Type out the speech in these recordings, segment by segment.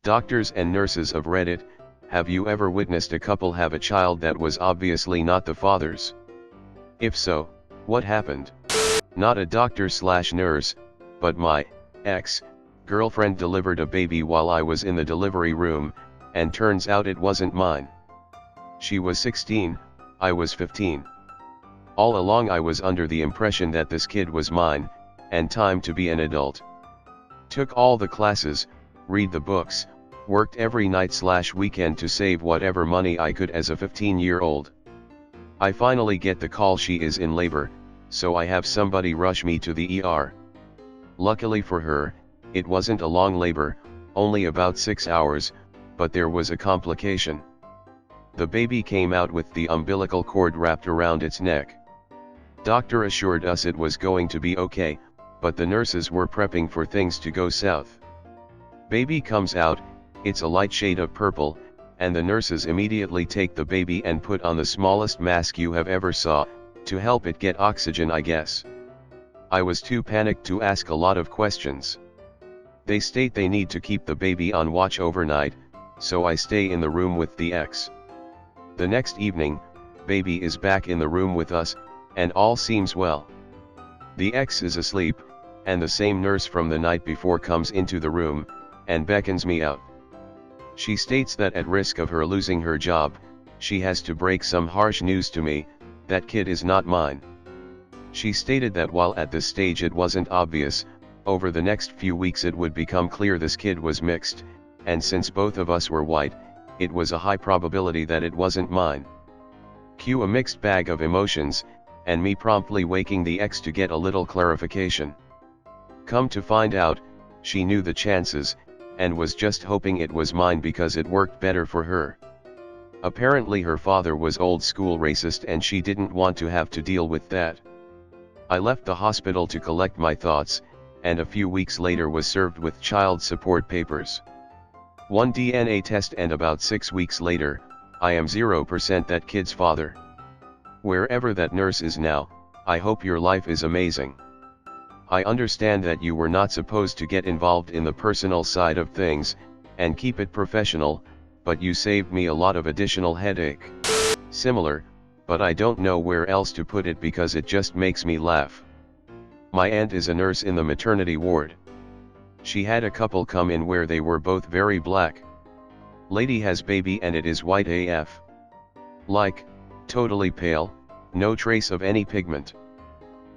Doctors and nurses of Reddit, have you ever witnessed a couple have a child that was obviously not the father's? If so, what happened? Not a doctor/nurse, but my ex-girlfriend delivered a baby while I was in the delivery room, and turns out it wasn't mine. She was 16, I was 15. All along I was under the impression that this kid was mine, and time to be an adult. Took all the classes, read the books, worked every night/weekend to save whatever money I could as a 15-year-old. I finally get the call she is in labor, so I have somebody rush me to the ER. Luckily for her, it wasn't a long labor, only about 6 hours, but there was a complication. The baby came out with the umbilical cord wrapped around its neck. Doctor assured us it was going to be okay, but the nurses were prepping for things to go south. Baby comes out, it's a light shade of purple, and the nurses immediately take the baby and put on the smallest mask you have ever saw, to help it get oxygen, I guess. I was too panicked to ask a lot of questions. They state they need to keep the baby on watch overnight, so I stay in the room with the ex. The next evening, baby is back in the room with us, and all seems well. The ex is asleep, and the same nurse from the night before comes into the room, and beckons me out. She states that at risk of her losing her job, she has to break some harsh news to me, that kid is not mine. She stated that while at this stage it wasn't obvious, over the next few weeks it would become clear this kid was mixed, and since both of us were white, it was a high probability that it wasn't mine. Cue a mixed bag of emotions, and me promptly waking the ex to get a little clarification. Come to find out, she knew the chances, and was just hoping it was mine because it worked better for her. Apparently her father was old school racist and she didn't want to have to deal with that. I left the hospital to collect my thoughts, and a few weeks later was served with child support papers. One DNA test, and about 6 weeks later, I am 0% that kid's father. Wherever that nurse is now, I hope your life is amazing. I understand that you were not supposed to get involved in the personal side of things, and keep it professional, but you saved me a lot of additional headache. Similar, but I don't know where else to put it because it just makes me laugh. My aunt is a nurse in the maternity ward. She had a couple come in where they were both very black. Lady has baby and it is white AF. Like, totally pale, no trace of any pigment.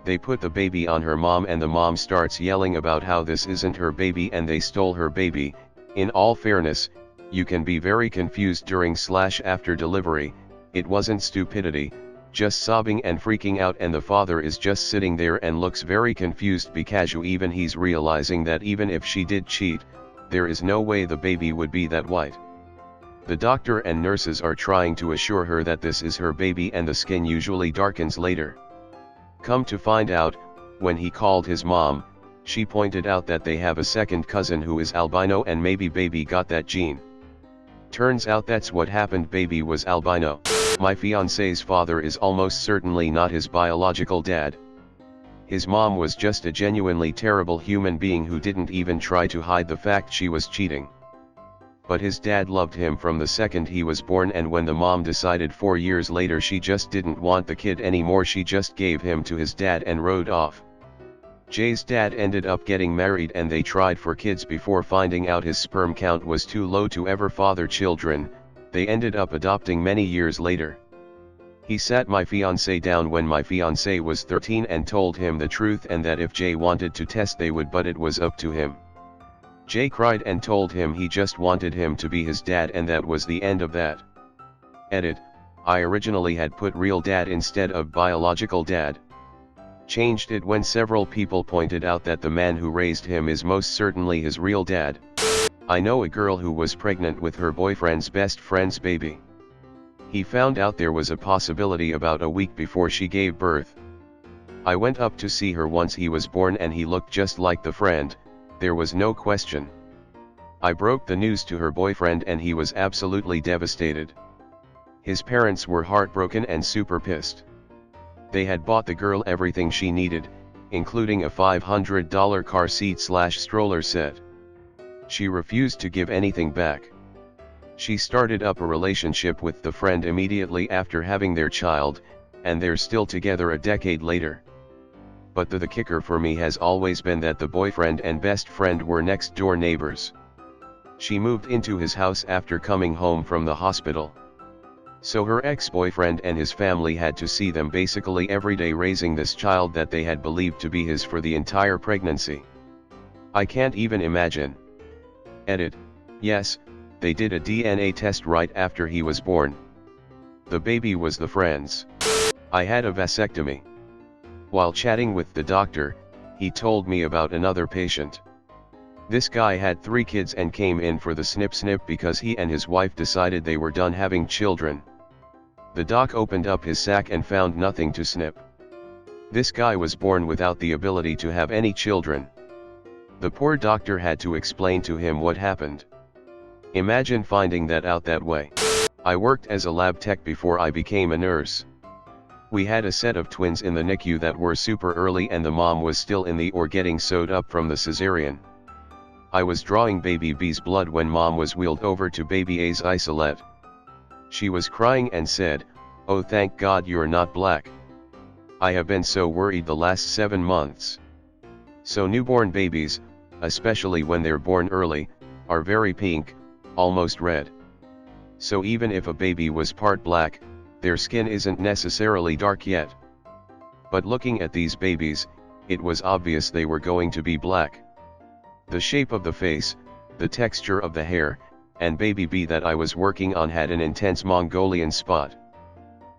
They put the baby on her mom and the mom starts yelling about how this isn't her baby and they stole her baby. In all fairness, you can be very confused during/after delivery. It wasn't stupidity, just sobbing and freaking out, and the father is just sitting there and looks very confused because even he's realizing that even if she did cheat, there is no way the baby would be that white. The doctor and nurses are trying to assure her that this is her baby and the skin usually darkens later. Come to find out, when he called his mom, she pointed out that they have a second cousin who is albino and maybe baby got that gene. Turns out that's what happened, baby was albino. My fiance's father is almost certainly not his biological dad. His mom was just a genuinely terrible human being who didn't even try to hide the fact she was cheating. But his dad loved him from the second he was born, and when the mom decided 4 years later she just didn't want the kid anymore, she just gave him to his dad and rode off. Jay's dad ended up getting married and they tried for kids before finding out his sperm count was too low to ever father children. They ended up adopting many years later. He sat my fiancé down when my fiancé was 13 and told him the truth, and that if Jay wanted to test they would, but it was up to him. Jay cried and told him he just wanted him to be his dad, and that was the end of that. Edit: I originally had put real dad instead of biological dad. Changed it when several people pointed out that the man who raised him is most certainly his real dad. I know a girl who was pregnant with her boyfriend's best friend's baby. He found out there was a possibility about a week before she gave birth. I went up to see her once he was born and he looked just like the friend, there was no question. I broke the news to her boyfriend and he was absolutely devastated. His parents were heartbroken and super pissed. They had bought the girl everything she needed, including a $500 car seat/stroller set. She refused to give anything back. She started up a relationship with the friend immediately after having their child, and they're still together a decade later. But the kicker for me has always been that the boyfriend and best friend were next door neighbors. She moved into his house after coming home from the hospital. So her ex-boyfriend and his family had to see them basically every day raising this child that they had believed to be his for the entire pregnancy. I can't even imagine. Edit. Yes, they did a DNA test right after he was born. The baby was the friend's. I had a vasectomy. While chatting with the doctor, he told me about another patient. This guy had 3 kids and came in for the snip because he and his wife decided they were done having children. The doc opened up his sack and found nothing to snip. This guy was born without the ability to have any children. The poor doctor had to explain to him what happened. Imagine finding that out that way. I worked as a lab tech before I became a nurse. We had a set of twins in the NICU that were super early and the mom was still in the OR getting sewed up from the cesarean. I was drawing baby B's blood when mom was wheeled over to baby A's isolette. She was crying and said, "Oh, thank God you're not black. I have been so worried the last 7 months." So newborn babies, especially when they're born early, are very pink, almost red. So even if a baby was part black, their skin isn't necessarily dark yet. But looking at these babies, it was obvious they were going to be black. The shape of the face, the texture of the hair, and baby B that I was working on had an intense Mongolian spot.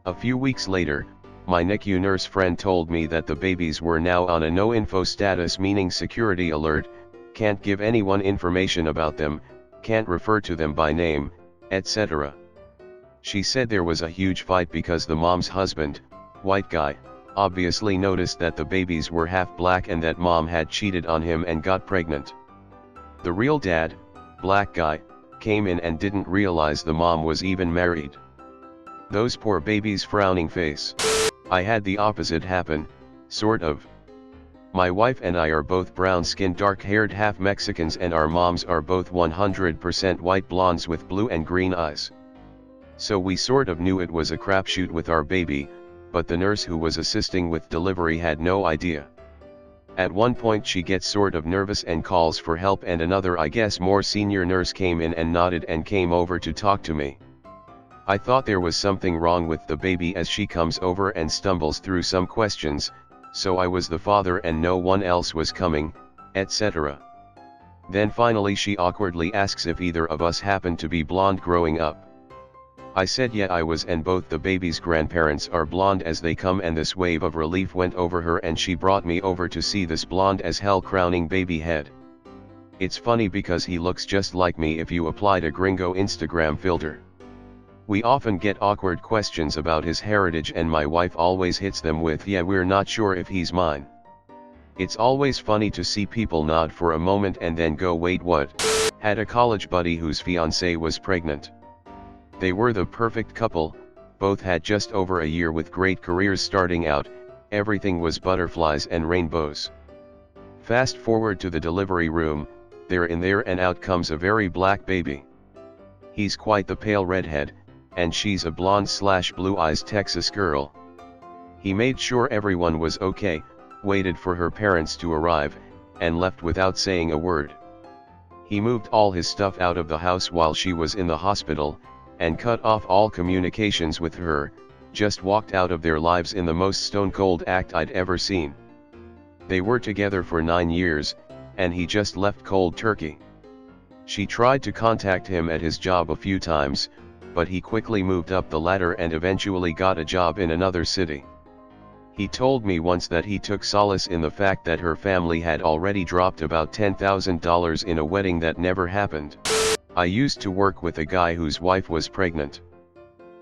A few weeks later, my NICU nurse friend told me that the babies were now on a no info status, meaning security alert, can't give anyone information about them, can't refer to them by name, etc. She said there was a huge fight because the mom's husband, white guy, obviously noticed that the babies were half black and that mom had cheated on him and got pregnant. The real dad, black guy, came in and didn't realize the mom was even married. Those poor babies' frowning face. I had the opposite happen, sort of. My wife and I are both brown-skinned, dark-haired half Mexicans, and our moms are both 100% white blondes with blue and green eyes. So we sort of knew it was a crapshoot with our baby, but the nurse who was assisting with delivery had no idea. At one point she gets sort of nervous and calls for help, and another, I guess more senior nurse, came in and nodded and came over to talk to me. I thought there was something wrong with the baby as she comes over and stumbles through some questions, so I was the father and no one else was coming, etc. Then finally she awkwardly asks if either of us happened to be blonde growing up. I said yeah I was, and both the baby's grandparents are blonde as they come, and this wave of relief went over her and she brought me over to see this blonde as hell crowning baby head. It's funny because he looks just like me if you applied a gringo Instagram filter. We often get awkward questions about his heritage and my wife always hits them with, "Yeah, we're not sure if he's mine." It's always funny to see people nod for a moment and then go, "Wait, what?" Had a college buddy whose fiancée was pregnant. They were the perfect couple, both had just over a year with great careers starting out, everything was butterflies and rainbows. Fast forward to the delivery room, they're in there and out comes a very black baby. He's quite the pale redhead, and she's a blonde/blue eyes Texas girl. He made sure everyone was okay, waited for her parents to arrive, and left without saying a word. He moved all his stuff out of the house while she was in the hospital, and cut off all communications with her, just walked out of their lives in the most stone-cold act I'd ever seen. They were together for 9 years, and he just left cold turkey. She tried to contact him at his job a few times, but he quickly moved up the ladder and eventually got a job in another city. He told me once that he took solace in the fact that her family had already dropped about $10,000 in a wedding that never happened. I used to work with a guy whose wife was pregnant.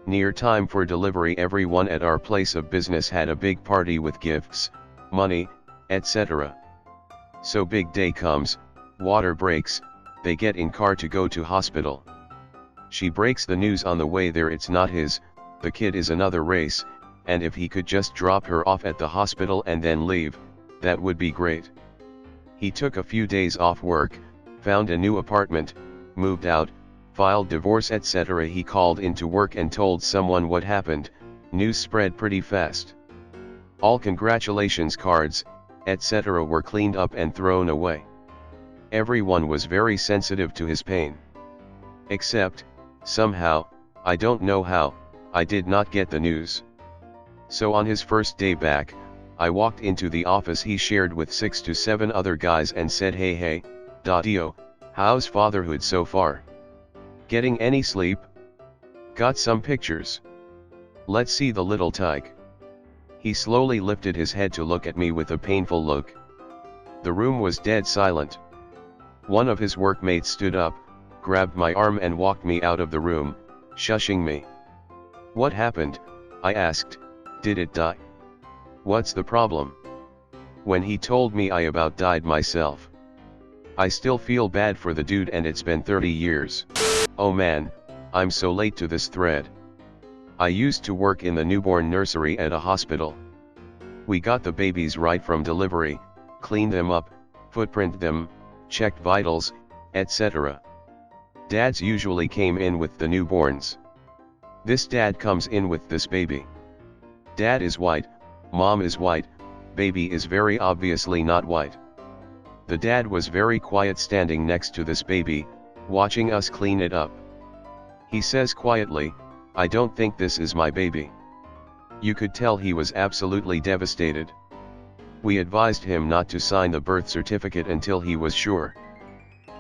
Near time for delivery, everyone at our place of business had a big party with gifts, money, etc. So big day comes, water breaks, they get in car to go to hospital. She breaks the news on the way there, it's not his, the kid is another race, and if he could just drop her off at the hospital and then leave, that would be great. He took a few days off work, Found a new apartment, moved out, filed divorce etc. He called into work and told someone what happened. News spread pretty fast. All congratulations cards, etc. were cleaned up and thrown away. Everyone was very sensitive to his pain. Except, somehow, I don't know how, I did not get the news. So on his first day back, I walked into the office he shared with 6 to 7 other guys and said hey, Dio, how's fatherhood so far? Getting any sleep? Got some pictures? Let's see the little tyke. He slowly lifted his head to look at me with a painful look. The room was dead silent. One of his workmates stood up, grabbed my arm and walked me out of the room, shushing me. What happened? I asked. Did it die? What's the problem? When he told me I about died myself. I still feel bad for the dude and it's been 30 years. Oh man, I'm so late to this thread. I used to work in the newborn nursery at a hospital. We got the babies right from delivery, cleaned them up, footprint them, checked vitals, etc. Dads usually came in with the newborns. This dad comes in with this baby. Dad is white, mom is white, baby is very obviously not white. The dad was very quiet standing next to this baby, watching us clean it up. He says quietly, I don't think this is my baby. You could tell he was absolutely devastated. We advised him not to sign the birth certificate until he was sure.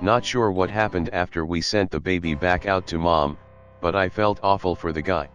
Not sure what happened after we sent the baby back out to mom, but I felt awful for the guy.